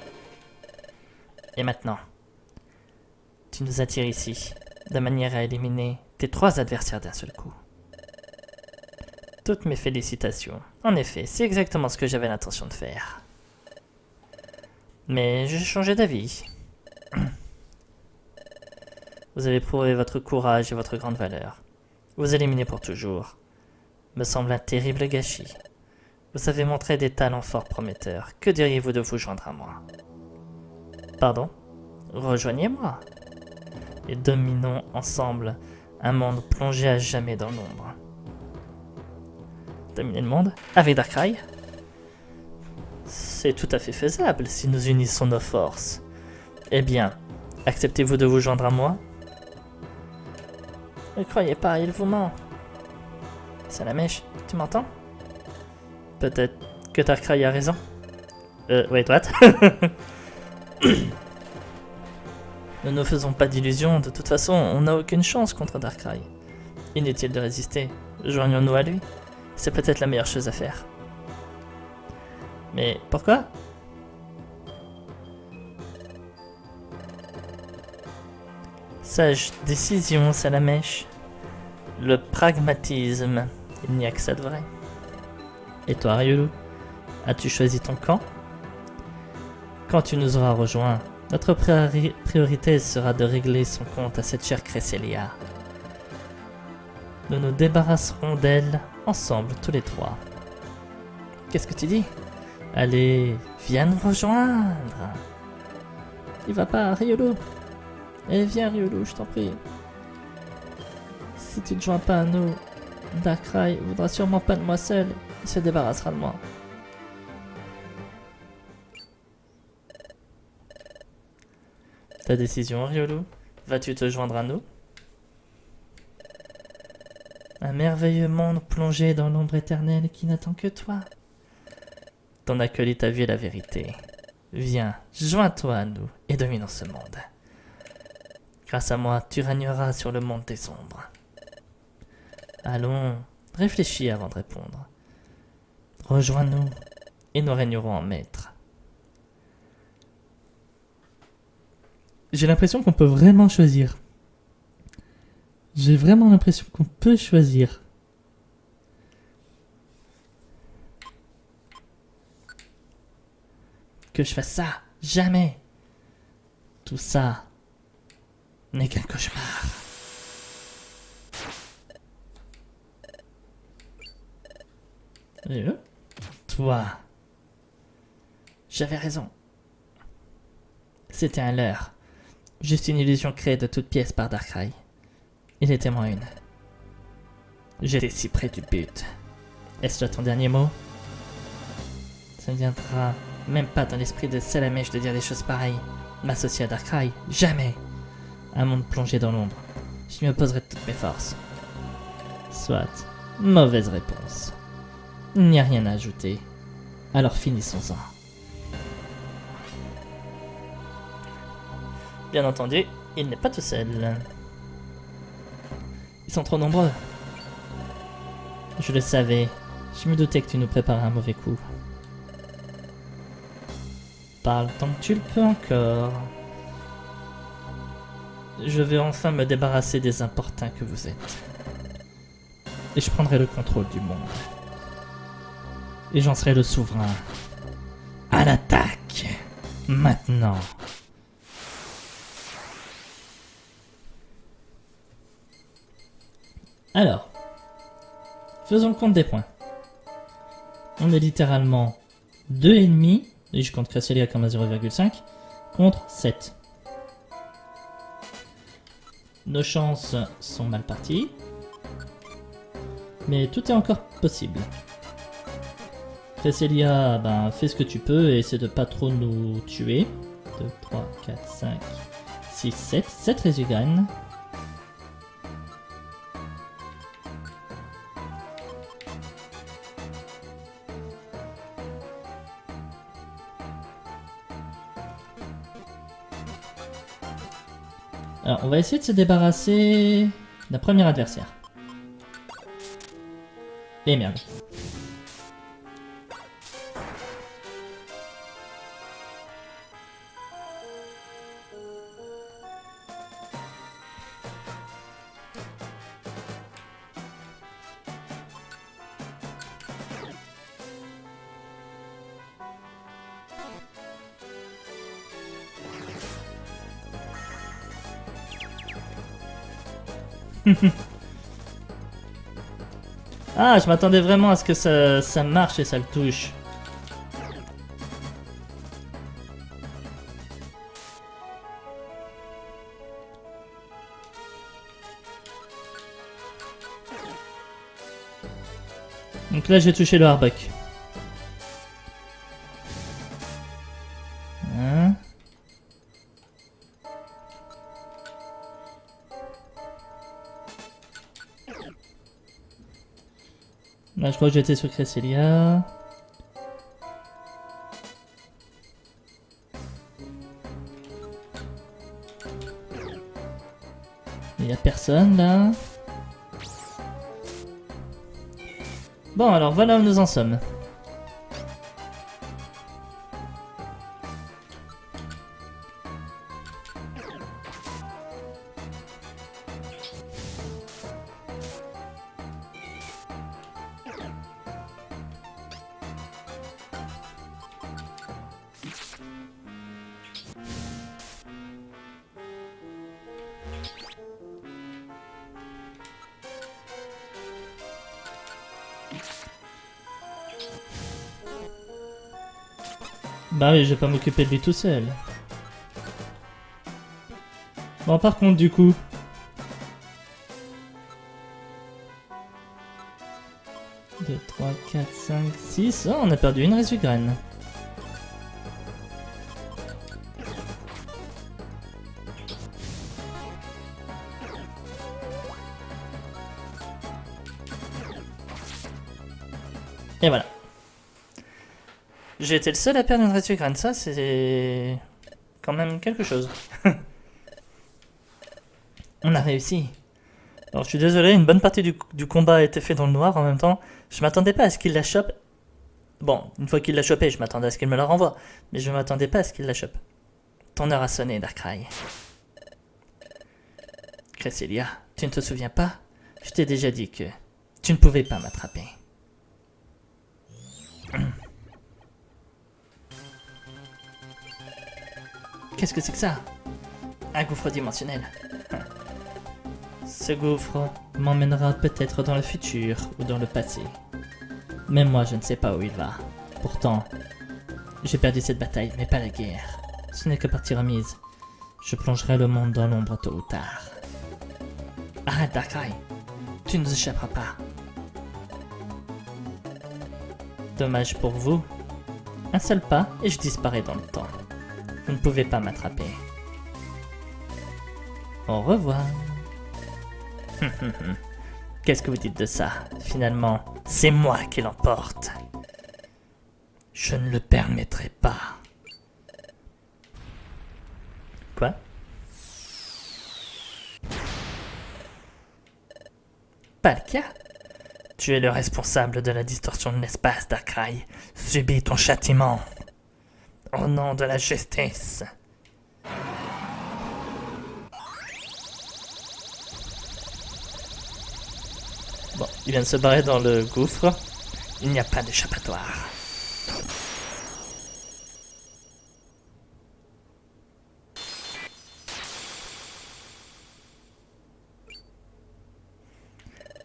Et maintenant, tu nous attires ici, de manière à éliminer tes 3 adversaires d'un seul coup. Toutes mes félicitations. En effet, c'est exactement ce que j'avais l'intention de faire. Mais j'ai changé d'avis. Vous avez prouvé votre courage et votre grande valeur. Vous éliminer pour toujours me semble un terrible gâchis. Vous avez montré des talents fort prometteurs. Que diriez-vous de vous joindre à moi? Pardon? Rejoignez-moi. Et dominons ensemble un monde plongé à jamais dans l'ombre. Dominer le monde avec Darkrai? C'est tout à fait faisable si nous unissons nos forces. Eh bien, acceptez-vous de vous joindre à moi? Ne croyez pas, il vous ment. Salamèche, tu m'entends? Peut-être que Darkrai a raison. Wait, what? Ne nous faisons pas d'illusions, de toute façon, on n'a aucune chance contre Darkrai. Inutile de résister, joignons-nous à lui. C'est peut-être la meilleure chose à faire. Mais pourquoi? Sage décision, Salamèche. Le pragmatisme, il n'y a que ça de vrai. Et toi, Riolu, as-tu choisi ton camp? Quand tu nous auras rejoints, notre priorité sera de régler son compte à cette chère Cresselia. Nous nous débarrasserons d'elle ensemble, tous les trois. Qu'est-ce que tu dis? Allez, viens nous rejoindre. Il va pas, Riolu. Eh, viens, Riolu, je t'en prie. Si tu ne te joins pas à nous, Darkrai voudra sûrement pas de moi seul. Il se débarrassera de moi. Ta décision, Riolu. Vas-tu te joindre à nous? Un merveilleux monde plongé dans l'ombre éternelle qui n'attend que toi. Ton acolyte a vu la vérité. Viens, joins-toi à nous et dominons ce monde. Grâce à moi, tu régneras sur le monde des ombres. Allons, réfléchis avant de répondre. Rejoins-nous et nous régnerons en maître. J'ai l'impression qu'on peut vraiment choisir. J'ai vraiment l'impression qu'on peut choisir. Que je fasse ça? Jamais. Tout ça n'est qu'un cauchemar. Toi. J'avais raison. C'était un leurre. Juste une illusion créée de toutes pièces par Darkrai. Il était moins une. J'étais si près du but. Est-ce là ton dernier mot? Ça ne viendra même pas dans l'esprit de Salamèche de dire des choses pareilles. M'associer à Darkrai? Jamais. Un monde plongé dans l'ombre. Je m'y opposerai de toutes mes forces. Soit. Mauvaise réponse. Il n'y a rien à ajouter. Alors finissons-en. Bien entendu, il n'est pas tout seul. Ils sont trop nombreux. Je le savais. Je me doutais que tu nous préparais un mauvais coup. Parle tant que tu le peux encore. Je vais enfin me débarrasser des importuns que vous êtes. Et je prendrai le contrôle du monde. Et j'en serai le souverain. À l'attaque! Maintenant! Alors, faisons le compte des points. On est littéralement 2 ennemis, et je compte Cresselia comme à 0,5, contre 7. Nos chances sont mal parties, mais tout est encore possible. Cresselia, fais ce que tu peux et essaie de pas trop nous tuer. 2, 3, 4, 5, 6, 7. 7 Resogun. Alors, on va essayer de se débarrasser d'un premier adversaire. Et merde. Ah, je m'attendais vraiment à ce que ça marche et ça le touche. Donc là j'ai touché le hardback. Hein. Là je crois que j'étais sur Cresselia. Il n'y a personne là. Bon alors voilà où nous en sommes. Bah oui, je vais pas m'occuper de lui tout seul. Bon, par contre, du coup... 2, 3, 4, 5, 6... Oh, on a perdu une Rezugrane. Et voilà. J'ai été le seul à perdre une Rezugrane, ça c'est quand même quelque chose. On a réussi. Alors je suis désolé, une bonne partie du combat a été fait dans le noir en même temps. Je m'attendais pas à ce qu'il la chope. Bon, une fois qu'il l'a chopé, je m'attendais à ce qu'il me la renvoie. Mais je m'attendais pas à ce qu'il la chope. Ton heure a sonné, Darkrai. Cresselia, tu ne te souviens pas? Je t'ai déjà dit que tu ne pouvais pas m'attraper. Qu'est-ce que c'est que ça? Un gouffre dimensionnel. Ce gouffre m'emmènera peut-être dans le futur ou dans le passé. Même moi, je ne sais pas où il va. Pourtant, j'ai perdu cette bataille, mais pas la guerre. Ce n'est que partie remise. Je plongerai le monde dans l'ombre tôt ou tard. Arrête, Darkrai. Tu ne nous échapperas pas. Dommage pour vous. Un seul pas et je disparais dans le temps. Vous ne pouvez pas m'attraper. Au revoir. Qu'est-ce que vous dites de ça? Finalement, c'est moi qui l'emporte. Je ne le permettrai pas. Quoi? Pas le cas. Tu es le responsable de la distorsion de l'espace, Darkrai. Subis ton châtiment. Au nom de la justice. Bon, il vient de se barrer dans le gouffre. Il n'y a pas d'échappatoire.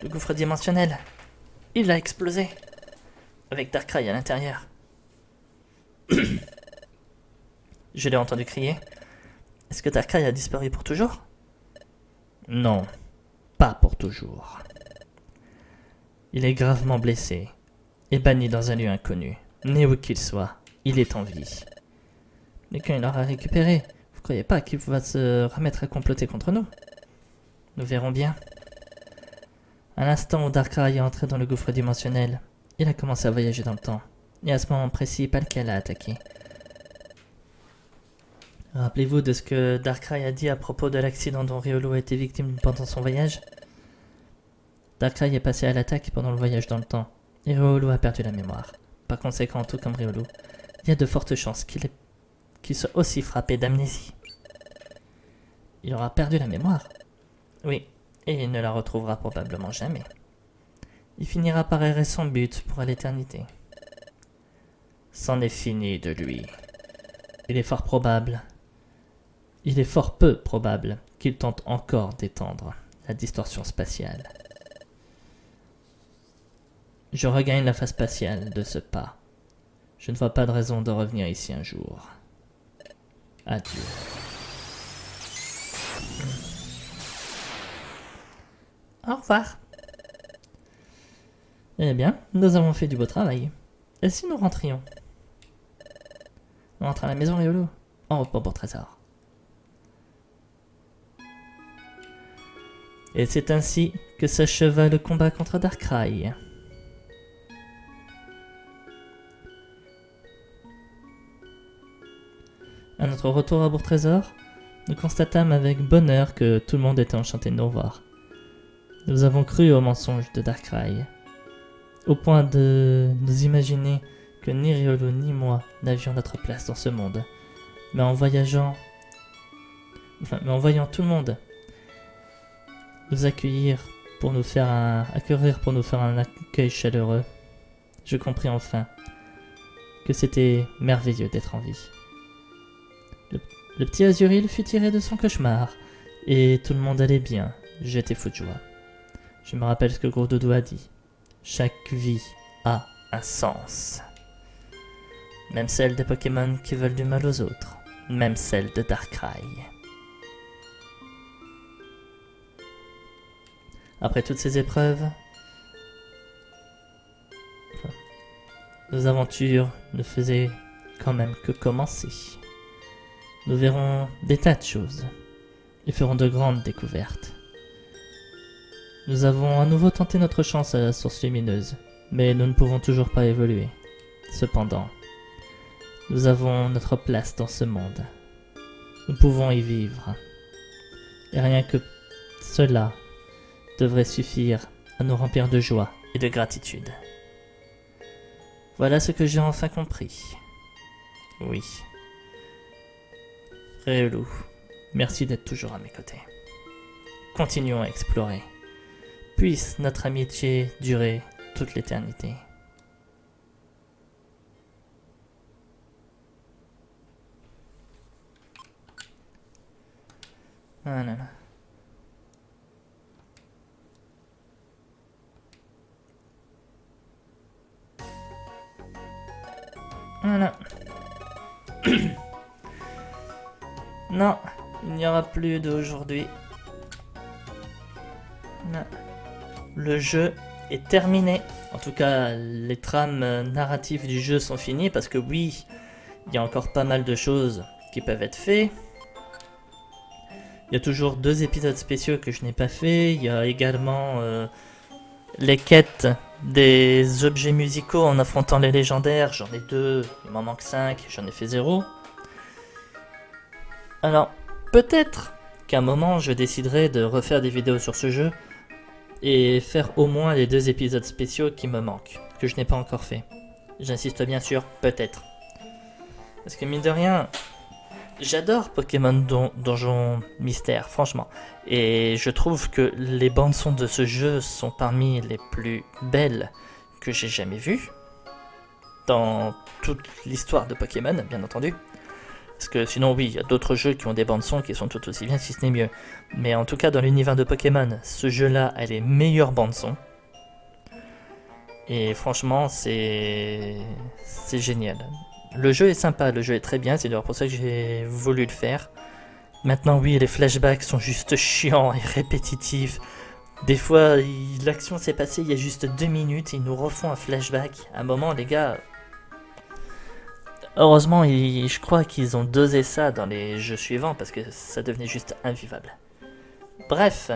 Le gouffre dimensionnel. Il a explosé. Avec Darkrai à l'intérieur. Je l'ai entendu crier. Est-ce que Darkrai a disparu pour toujours? Non, pas pour toujours. Il est gravement blessé et banni dans un lieu inconnu. Né où qu'il soit, il est en vie. Mais quand il l'aura récupéré, vous croyez pas qu'il va se remettre à comploter contre nous? Nous verrons bien. À l'instant où Darkrai est entré dans le gouffre dimensionnel, il a commencé à voyager dans le temps. Et à ce moment précis, Palkia l'a attaqué. Rappelez-vous de ce que Darkrai a dit à propos de l'accident dont Riolu a été victime pendant son voyage? Darkrai est passé à l'attaque pendant le voyage dans le temps, et Riolu a perdu la mémoire. Par conséquent, tout comme Riolu, il y a de fortes chances qu'il soit aussi frappé d'amnésie. Il aura perdu la mémoire? Oui, et il ne la retrouvera probablement jamais. Il finira par errer son but pour l'éternité. C'en est fini de lui. Il est fort peu probable qu'il tente encore d'étendre la distorsion spatiale. Je regagne la phase spatiale de ce pas. Je ne vois pas de raison de revenir ici un jour. Adieu. Au revoir. Eh bien, nous avons fait du beau travail. Et si nous rentrions? On rentre à la maison, Riolu. En repos pour Trésor. Et c'est ainsi que s'acheva le combat contre Darkrai. À notre retour à Bourg-Trésor, nous constatâmes avec bonheur que tout le monde était enchanté de nous revoir. Nous avons cru aux mensonges de Darkrai, au point de nous imaginer que ni Riolu ni moi n'avions notre place dans ce monde. Mais en voyant tout le monde nous accueillir pour nous faire un accueil chaleureux, je compris enfin que c'était merveilleux d'être en vie. Le petit Azuril fut tiré de son cauchemar, et tout le monde allait bien. J'étais fou de joie. Je me rappelle ce que Gros Doudou a dit. Chaque vie a un sens. Même celle des Pokémon qui veulent du mal aux autres. Même celle de Darkrai. Après toutes ces épreuves, nos aventures ne faisaient quand même que commencer. Nous verrons des tas de choses et ferons de grandes découvertes. Nous avons à nouveau tenté notre chance à la source lumineuse, mais nous ne pouvons toujours pas évoluer. Cependant, nous avons notre place dans ce monde. Nous pouvons y vivre. Et rien que cela devrait suffire à nous remplir de joie et de gratitude. Voilà ce que j'ai enfin compris. Oui. Riolu, merci d'être toujours à mes côtés. Continuons à explorer. Puisse notre amitié durer toute l'éternité. Ah là là. Voilà. Non, il n'y aura plus d'aujourd'hui. Non. Le jeu est terminé. En tout cas, les trames narratives du jeu sont finies parce que oui, il y a encore pas mal de choses qui peuvent être faites. Il y a toujours 2 épisodes spéciaux que je n'ai pas fait. Il y a également les quêtes des objets musicaux en affrontant les légendaires. J'en ai 2, il m'en manque 5, j'en ai fait 0. Alors, peut-être qu'à un moment je déciderai de refaire des vidéos sur ce jeu et faire au moins les 2 épisodes spéciaux qui me manquent, que je n'ai pas encore fait. J'insiste bien sûr, peut-être. Parce que mine de rien, j'adore Pokémon Donjon Mystère, franchement. Et je trouve que les bandes son de ce jeu sont parmi les plus belles que j'ai jamais vues. Dans toute l'histoire de Pokémon, bien entendu. Parce que sinon, oui, il y a d'autres jeux qui ont des bandes son qui sont tout aussi bien, si ce n'est mieux. Mais en tout cas, dans l'univers de Pokémon, ce jeu-là a les meilleures bandes son. Et franchement, c'est génial. Le jeu est sympa, le jeu est très bien, c'est d'ailleurs pour ça que j'ai voulu le faire. Maintenant, oui, les flashbacks sont juste chiants et répétitifs. Des fois, l'action s'est passée il y a juste 2 minutes, ils nous refont un flashback. À un moment, les gars... Heureusement, je crois qu'ils ont dosé ça dans les jeux suivants parce que ça devenait juste invivable. Bref.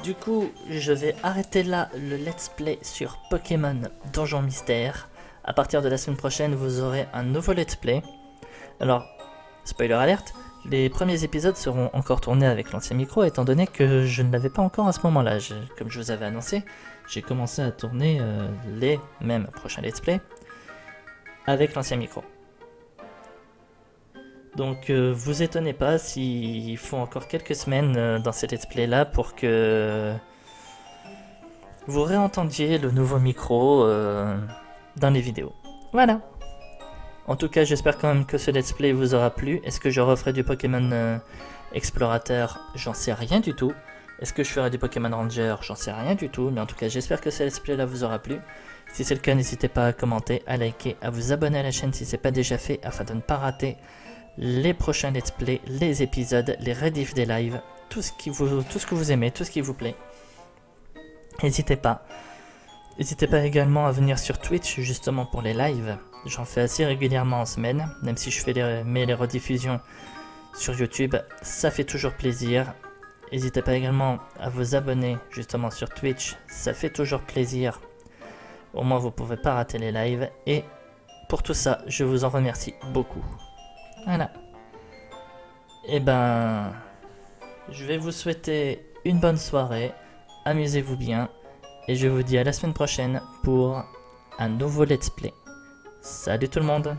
Du coup, je vais arrêter là le let's play sur Pokémon Donjon Mystère. À partir de la semaine prochaine, vous aurez un nouveau let's play. Alors, spoiler alerte, les premiers épisodes seront encore tournés avec l'ancien micro étant donné que je ne l'avais pas encore à ce moment-là. Comme je vous avais annoncé, j'ai commencé à tourner les mêmes prochains let's play avec l'ancien micro. Donc vous étonnez pas s'il faut encore quelques semaines dans ces let's play là pour que vous réentendiez le nouveau micro dans les vidéos. Voilà. En tout cas, j'espère quand même que ce let's play vous aura plu. Est-ce que je referai du Pokémon Explorateur? J'en sais rien du tout. Est-ce que je ferai du Pokémon Ranger? J'en sais rien du tout. Mais en tout cas, j'espère que ce let's play là vous aura plu. Si c'est le cas, n'hésitez pas à commenter, à liker, à vous abonner à la chaîne si ce n'est pas déjà fait afin de ne pas rater les prochains let's play, les épisodes, les rediffs des lives, tout ce que vous aimez, tout ce qui vous plaît. N'hésitez pas. N'hésitez pas également à venir sur Twitch justement pour les lives. J'en fais assez régulièrement en semaine, même si je fais les rediffusions sur YouTube, ça fait toujours plaisir. N'hésitez pas également à vous abonner justement sur Twitch, ça fait toujours plaisir. Au moins vous ne pouvez pas rater les lives. Et pour tout ça, je vous en remercie beaucoup. Voilà. Et ben, je vais vous souhaiter une bonne soirée. Amusez-vous bien. Et je vous dis à la semaine prochaine pour un nouveau let's play. Salut tout le monde!